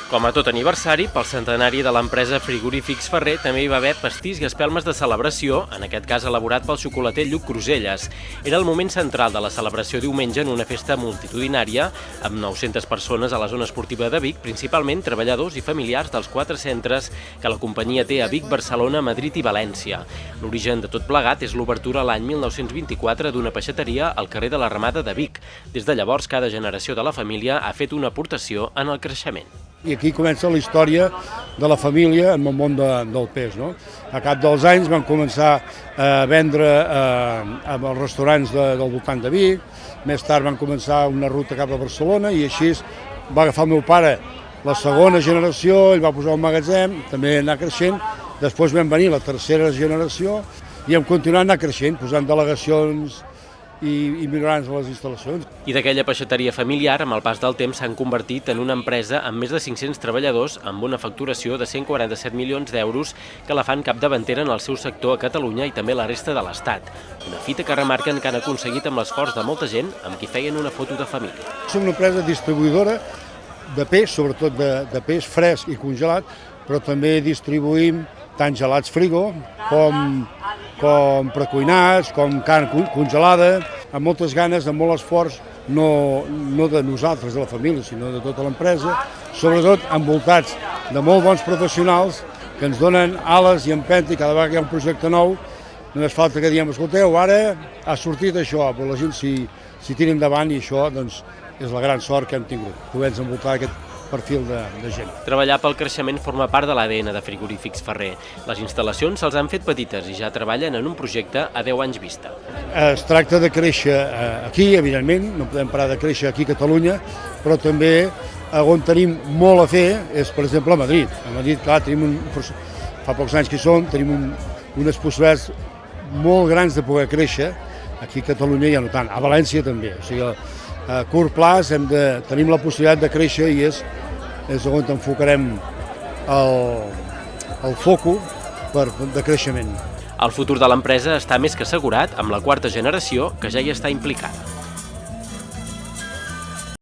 Com a tot aniversari, pel centenari de l'empresa Frigorífics Ferrer també hi va haver pastís i espelmes de celebració, en aquest cas elaborat pel xocolater Lluc Cruselles. Era el moment central de la celebració diumenge en una festa multitudinària, amb 900 persones a la zona esportiva de Vic, principalment treballadors i familiars dels 4 centres que la companyia té a Vic, Barcelona, Madrid i València. L'origen de tot plegat és l'obertura l'any 1924 d'una peixateria al carrer de la Ramada de Vic. Des de llavors, cada generació de la família ha fet una aportació en el creixement. I aquí comença la història de la família en el món del peix. A cap dels anys vam començar a vendre amb els restaurants del voltant de Vic, més tard vam començar una ruta cap a Barcelona i així va agafar el meu pare la segona generació, ell va posar un magatzem, també anar creixent, després vam venir la tercera generació i hem continuat anar creixent, posant delegacions i millorant les instal·lacions. I d'aquella peixateria familiar, amb el pas del temps, s'han convertit en una empresa amb més de 500 treballadors amb una facturació de 147 milions d'euros que la fan capdavantera en el seu sector a Catalunya i també a la resta de l'Estat. Una fita que remarquen que han aconseguit amb l'esforç de molta gent amb qui feien una foto de família. Som una empresa distribuïdora de peix, sobretot de peix fresc i congelat, però també distribuïm tant gelats frigo com precuinats, com carn congelada, amb moltes ganes, amb molt esforç, no de nosaltres, de la família, sinó de tota l'empresa, sobretot envoltats de molt bons professionals que ens donen ales i empenta i cada vegada que hi ha un projecte nou només falta que diguem, escolteu, ara ha sortit això, però la gent s'hi tira endavant i això doncs, és la gran sort que hem tingut, poder envoltar aquest perfil de gent. Treballar pel creixement forma part de l'ADN de Frigorífics Ferrer. Les instal·lacions se'ls han fet petites i ja treballen en un projecte a 10 anys vista. Es tracta de créixer aquí, evidentment, no podem parar de créixer aquí a Catalunya, però també on tenim molt a fer és, per exemple, a Madrid. A Madrid, clar, fa pocs anys que hi som, tenim unes possibilitats molt grans de poder créixer, aquí a Catalunya ja no tant, a València també. O sigui, a curt plaç tenim la possibilitat de créixer i és on enfocarem el foco de creixement. El futur de l'empresa està més que assegurat amb la 4a generació que ja hi està implicada.